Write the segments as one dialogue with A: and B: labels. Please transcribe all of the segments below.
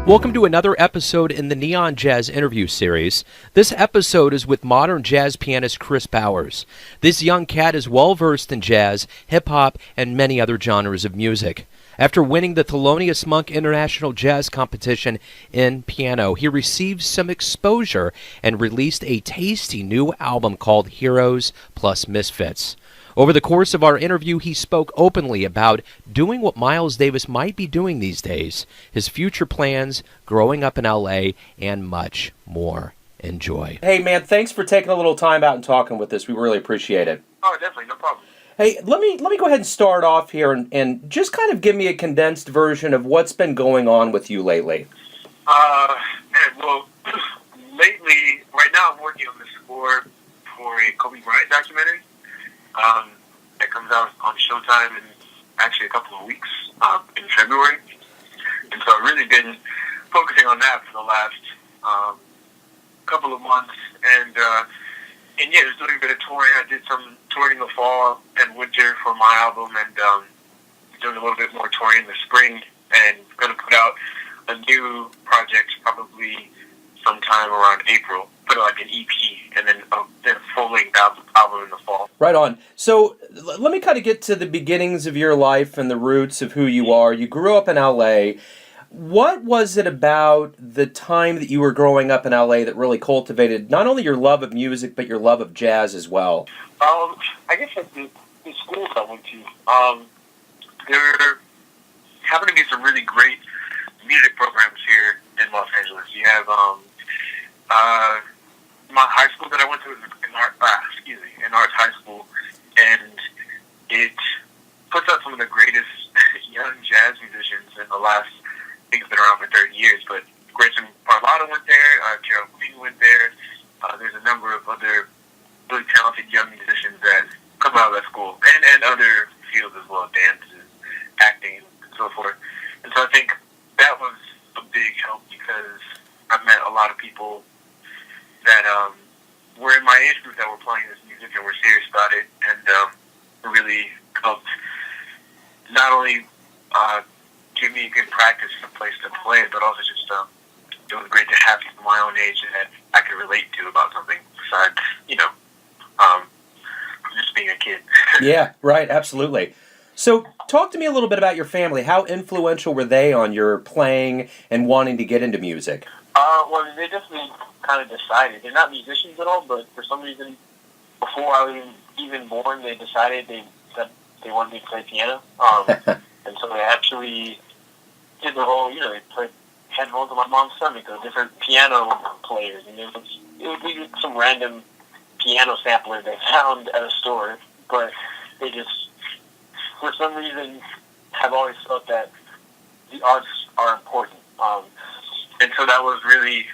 A: Welcome to another episode in the Neon Jazz interview series. This episode is with modern jazz pianist Kris Bowers. This young cat is well versed in jazz, hip-hop, and many other genres of music. After winning the Thelonious Monk International Jazz Competition in piano, he received some exposure and released a tasty new album called Heros and Misfits. Over the course of our interview, he spoke openly about doing what Miles Davis might be doing these days, his future plans, growing up in L.A., and much more. Enjoy. Hey, man, thanks for taking a little time out and talking with us. We really appreciate it.
B: Oh, definitely, no problem.
A: Hey, let me go ahead and start off here and just kind of give me a condensed version of what's been going on with you lately.
B: Well, lately, right now I'm working on the score for a Kobe Bryant documentary. That comes out on Showtime in actually a couple of weeks in February. And so I've really been focusing on that for the last couple of months. And yeah, just doing a bit of touring. I did some touring in the fall and winter for my album, and doing a little bit more touring in the spring, and going to put out a new project probably sometime around April. Put like an EP and then a full-length album in the fall.
A: Right on. So let me kind of get to the beginnings of your life and the roots of who you are. You grew up in L.A. What was it about the time that you were growing up in L.A. that really cultivated not only your love of music, but your love of jazz as well?
B: I guess like the schools I went to, there happen to be some really great music programs here in Los Angeles. You have my high school that I went to was in Arts High School, and it puts out some of the greatest young jazz musicians in the last, I think it's been around for 30 years, but Grayson Parlato went there, Gerald Queen went there. There's a number of other really talented young musicians that come out of that school, and other fields as well, dances, acting, and so forth. And so I think that was a big help because I met a lot of people that were in my age group that were playing this music and were serious about it, and really helped not only give me a good practice and a place to play it, but also just it was great to have people my own age that I could relate to about something besides, just being a kid.
A: Yeah, right, absolutely. So talk to me a little bit about your family. How influential were they on your playing and wanting to get into music?
B: Well, they definitely kind of decided. They're not musicians at all, but for some reason, before I was even born, they decided that they wanted me to play piano. And so they actually did the whole, they put headphones on my mom's stomach of different piano players. And it would be some random piano sampler they found at a store, but they just, for some reason, have always felt that the arts are important. And so that was really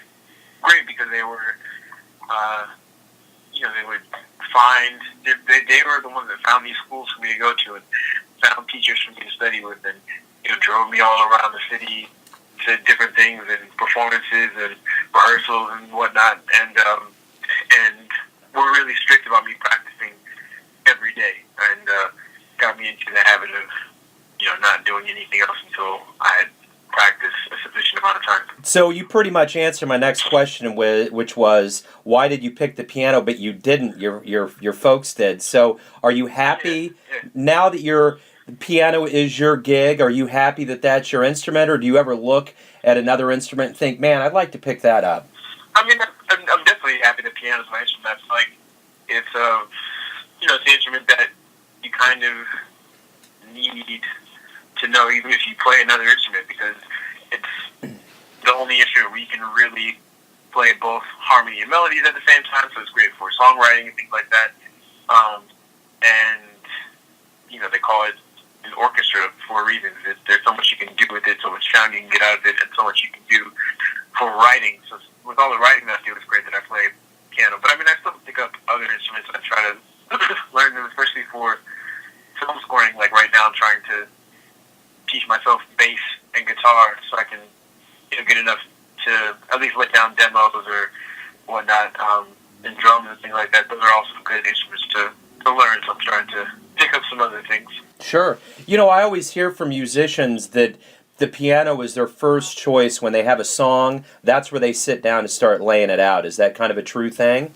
B: great because they were, they would find, they were the ones that found these schools for me to go to and found teachers for me to study with, and, drove me all around the city to different things and performances and rehearsals and whatnot. And were really strict about me practicing every day, and got me into the habit of, not doing anything else until I had practiced a sufficient amount of time.
A: So you pretty much answered my next question, which was, why did you pick the piano, but you didn't? Your folks did. So are you happy now that the piano is your gig? Are you happy that that's your instrument, or do you ever look at another instrument and think, man, I'd like to pick that up?
B: I mean, I'm definitely happy that piano is my instrument. It's like, it's it's the instrument that you kind of need to know even if you play another instrument, because it's the only instrument where you can really play both harmony and melodies at the same time, so it's great for songwriting and things like that. And, they call it an orchestra for a reason. There's so much you can do with it, so much sound you can get out of it, and so much you can do for writing. So with all the writing that I do, it's great that I play piano. But I mean, I still pick up other instruments, and I try to learn them, especially for film scoring. Like right now, I'm trying to teach myself bass and guitar so I can get enough to at least let down demos or whatnot, and drums and things like that. Those are also good instruments to learn, so I'm trying to pick up some other things.
A: Sure. I always hear from musicians that the piano is their first choice when they have a song. That's where they sit down and start laying it out. Is that kind of a true thing?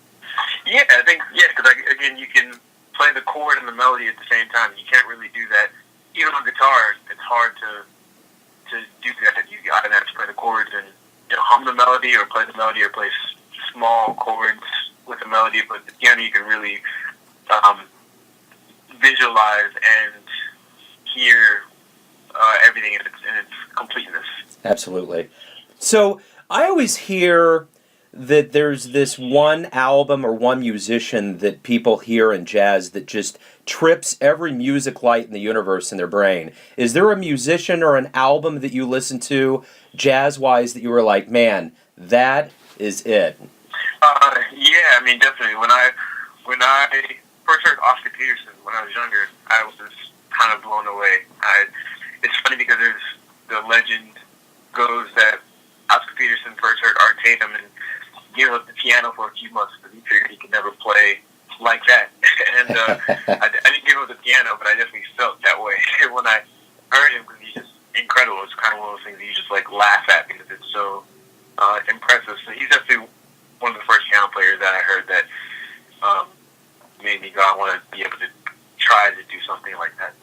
B: Yeah, I think, because again, you can play the chord and the melody at the same time. You can't really do that. Even on guitar, it's hard to do that. You either have to play the chords and hum the melody, or play the melody, or play small chords with the melody. But the piano, you can really visualize and hear everything in its completeness.
A: Absolutely. So I always hear that there's this one album or one musician that people hear in jazz that just trips every music light in the universe in their brain. Is there a musician or an album that you listen to jazz-wise that you were like, man, that is it?
B: Yeah, I mean, definitely. When I first heard Oscar Peterson when I was younger, I was just kind of blown away. It's funny because the legend goes that Oscar Peterson first heard Art Tatum and gave up the piano for a few months because he figured he could never play like that. And I didn't give up the piano, but I definitely felt that way when I heard him, because he's just incredible. It's kind of one of those things that you just laugh at because it's so impressive. So he's definitely one of the first piano players that I heard that made me go, I want to be able to try to do something like that.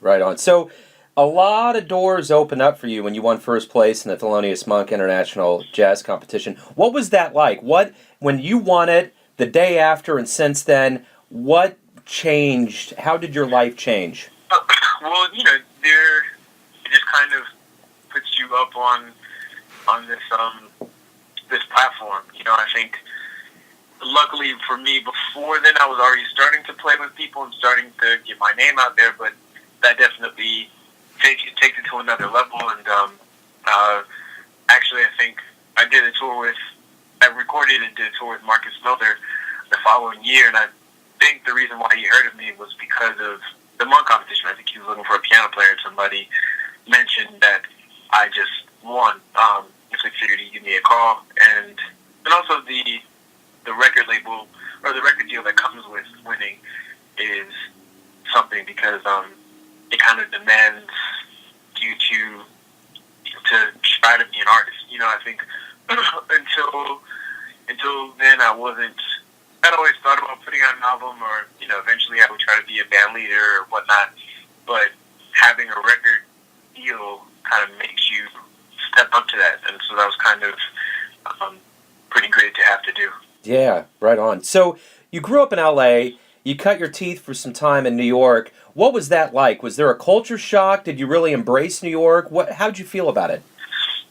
A: Right on. So a lot of doors opened up for you when you won first place in the Thelonious Monk International Jazz Competition. What was that like? When you won it, the day after and since then, what changed? How did your life change?
B: Well, it just kind of puts you up on this platform. I think, luckily for me, before then I was already starting to play with people and starting to get my name out there, but that definitely takes it to another level. And actually, I think I recorded and did a tour with Marcus Miller the following year, and I think the reason why he heard of me was because of the Monk competition. I think he was looking for a piano player, and somebody mentioned that I just won. So he figured he'd give me a call, and also the record label, or the record deal that comes with winning, is something, because it kind of demands you to try to be an artist. I think until then I'd always thought about putting out an album, or eventually I would try to be a band leader or whatnot. But having a record deal kind of makes you step up to that, and so that was kind of pretty great to have to do.
A: Yeah, right on. So you grew up in L.A., you cut your teeth for some time in New York. What was that like? Was there a culture shock? Did you really embrace New York? How'd you feel about it?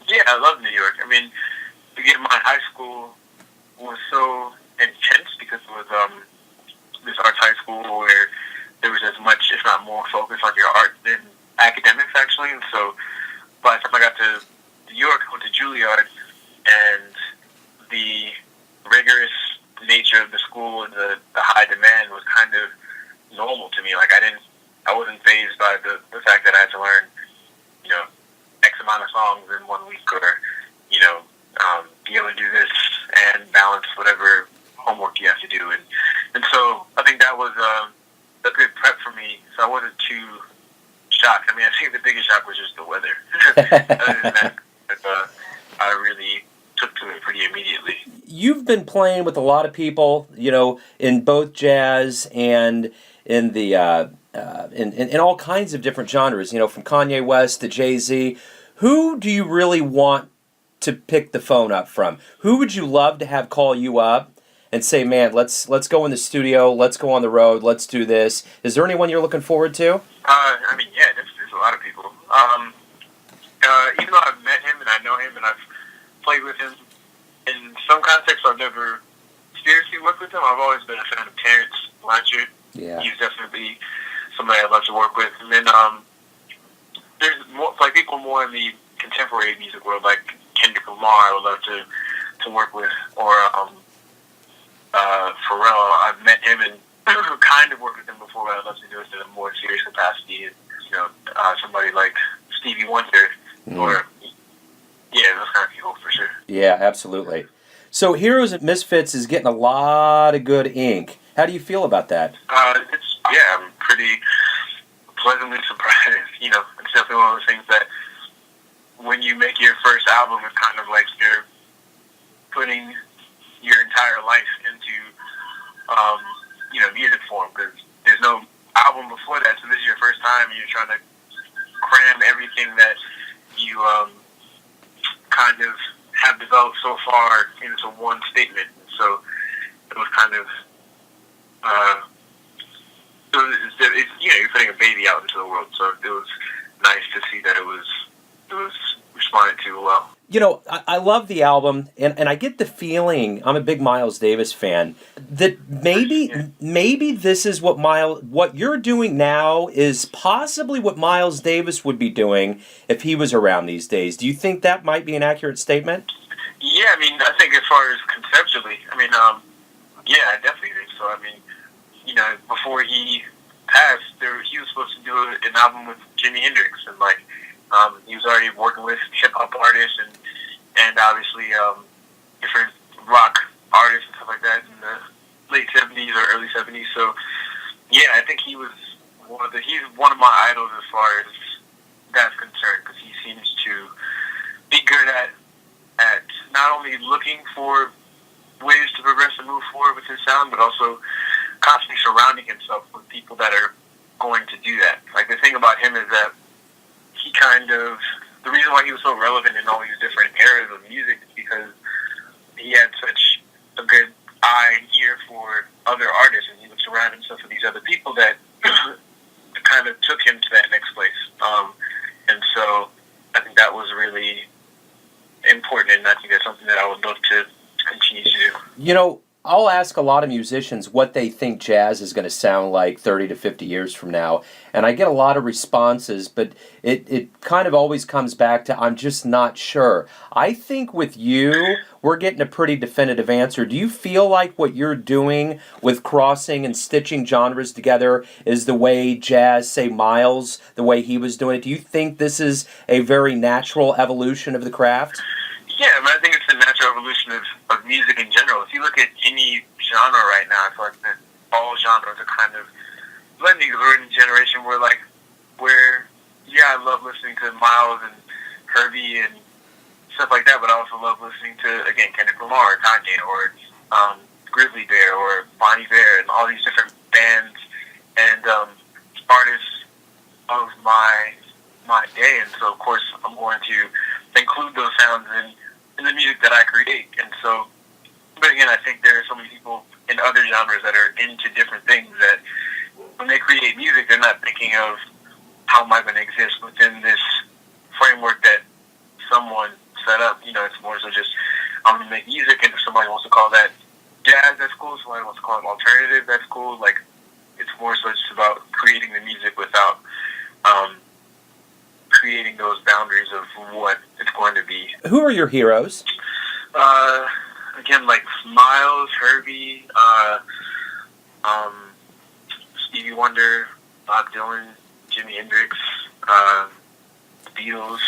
B: Yeah, I love New York. I mean, again, my high school was so intense because it was this arts high school where there was as much, if not more, focus on your art than academics, actually. And so by the time I got to New York, I went to Juilliard, and the rigorous nature of the school and the high demand was kind of normal to me. I wasn't fazed by the fact that I had to learn, X amount of songs in 1 week, or, be able to do this and balance whatever homework you have to do. And so I think that was a good prep for me, so I wasn't too shocked. I mean, I think the biggest shock was just the weather. Other than that, I really took to it pretty immediately.
A: You've been playing with a lot of people, in both jazz and in the in all kinds of different genres, from Kanye West to Jay-Z. Who do you really want to pick the phone up from? Who would you love to have call you up and say, man, let's go in the studio, let's go on the road, let's do this? Is there anyone you're looking forward to?
B: I mean, yeah, there's a lot of people. Even though I've met him and I know him and I've played with him, in some contexts I've never seriously worked with him. I've always been a fan of Terrence Blanchard.
A: Yeah.
B: He's definitely somebody I'd love to work with. And then there's more, people more in the contemporary music world, like Kendrick Lamar, I would love to work with, or Pharrell. I've met him and kind of worked with him before, but I'd love to do it in a more serious capacity. Somebody like Stevie Wonder, or those kind of people for sure.
A: Yeah, absolutely. So Heroes and Misfits is getting a lot of good ink. How do you feel about that?
B: I'm pretty pleasantly surprised. It's definitely one of those things that when you make your first album, it's kind of like you're putting your entire life into, music form, because there's no album before that, so this is your first time, and you're trying to cram everything that you kind of have developed so far into one statement. So it was kind of, you're putting a baby out into the world, so it was nice to see that it was responded to well.
A: I love the album, and I get the feeling, I'm a big Miles Davis fan, that maybe this is what you're doing now is possibly what Miles Davis would be doing if he was around these days. Do you think that might be an accurate statement?
B: Yeah, I think as far as conceptually, yeah, I definitely think so. Before he passed, he was supposed to do an album with Jimi Hendrix, and he was already working with hip hop artists and obviously different rock artists and stuff like that in the late '70s or early '70s. So yeah, I think he's one of my idols as far as that's concerned, because he seems to be good at not only looking for ways to progress and move forward with his sound, but also constantly surrounding himself with people that are going to do that. Like, the thing about him is that he the reason why he was so relevant in all these different eras of music is because he had such a good eye and ear for other artists, and he would surround himself with these other people that kind of took him to that next place. And so I think that was really important, and I think that's something that I would love to continue to do.
A: I'll ask a lot of musicians what they think jazz is going to sound like 30 to 50 years from now, and I get a lot of responses, but it kind of always comes back to, I'm just not sure. I think with you, we're getting a pretty definitive answer. Do you feel like what you're doing with crossing and stitching genres together is the way jazz, say Miles, the way he was doing it? Do you think this is a very natural evolution of the craft?
B: Yeah, I think it's a natural evolution of music in general. If you look at any genre right now, I feel like that all genres are kind of blending. We're in a generation where I love listening to Miles and Herbie and stuff like that, but I also love listening to, again, Kendrick Lamar or Kanye or Grizzly Bear or Bonnie Bear and all these different bands and artists of my day. And so, of course, I'm going to include those sounds in the music that I create. And so, but again, I think there are so many people in other genres that are into different things that when they create music, they're not thinking of how am I going to exist within this framework that someone set up. It's more so just, I'm going to make music, and if somebody wants to call that jazz, that's cool. If somebody wants to call it alternative, that's cool. It's more so just about creating the music without creating those boundaries of what it's going to be.
A: Who are your heroes?
B: Again, Miles, Herbie, Stevie Wonder, Bob Dylan, Jimi Hendrix, the Beatles,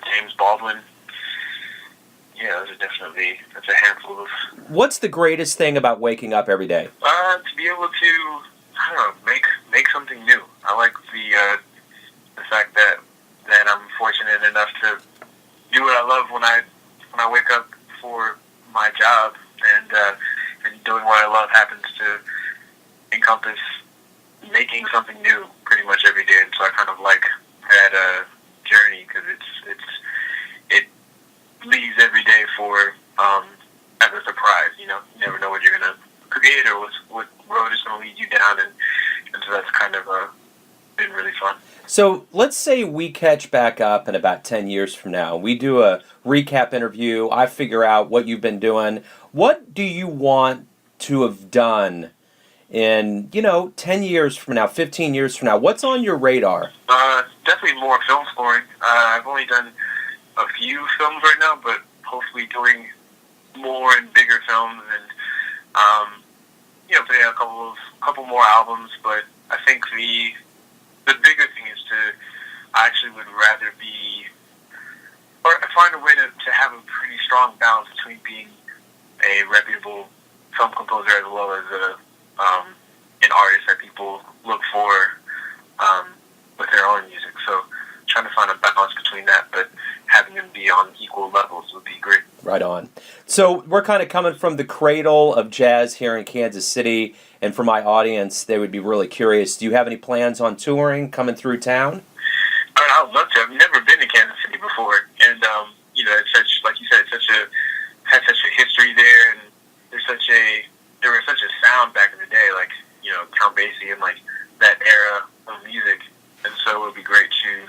B: James Baldwin. Yeah, that's a handful of...
A: What's the greatest thing about waking up every day?
B: To be able to, make something new. I like the fact that I'm fortunate enough to do what I love when I wake up for my job, and doing what I love happens to encompass making something new pretty much every day. And so I kind of like that journey, because it leaves every day for as a surprise. You never know what you're gonna create or what road is gonna lead you down, and so that's kind of been really fun.
A: So let's say we catch back up in about 10 years from now. We do a recap interview. I figure out what you've been doing. What do you want to have done in, 10 years from now, 15 years from now? What's on your radar?
B: Definitely more film scoring. I've only done a few films right now, but hopefully doing more and bigger films, and putting out a couple more albums. But I think the bigger thing is I actually would rather find a way to have a pretty strong balance between being a reputable film composer as well as an artist that people look for with their own music. So trying to find a balance between that, but have
A: Right on. So we're kind of coming from the cradle of jazz here in Kansas City, and for my audience, they would be really curious. Do you have any plans on touring, coming through town?
B: I would love to. I've never been to Kansas City before, and it's such, like you said, has such a history there, and there was such a sound back in the day, like Count Basie and like that era of music, and so it would be great to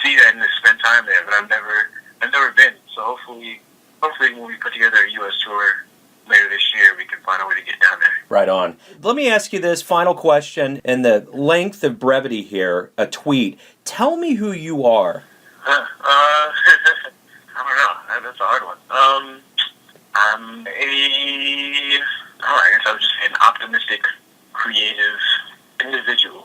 B: see that and to spend time there. But I've never been, so hopefully when we put together a U.S. tour later this year, we can find a way to get down there. Right on.
A: Let me ask you this final question in the length of brevity here, a tweet. Tell me who you are.
B: I don't know. That's a hard one. I guess I would just say an optimistic, creative individual.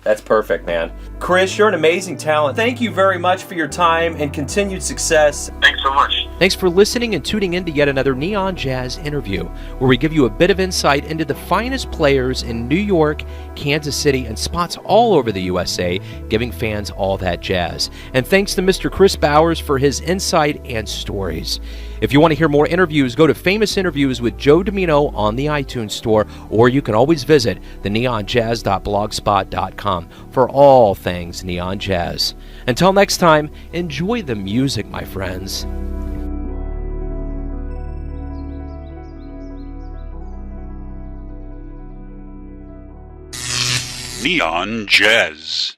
A: That's perfect, man. Kris, you're an amazing talent. Thank you very much for your time and continued success.
B: Thanks so much.
A: Thanks for listening and tuning in to yet another Neon Jazz interview, where we give you a bit of insight into the finest players in New York, Kansas City, and spots all over the USA, giving fans all that jazz. And thanks to Mr. Kris Bowers for his insight and stories. If you want to hear more interviews, go to Famous Interviews with Joe Domino on the iTunes Store, or you can always visit theneonjazz.blogspot.com for all things neon jazz. Until next time, enjoy the music, my friends.
C: Neon Jazz.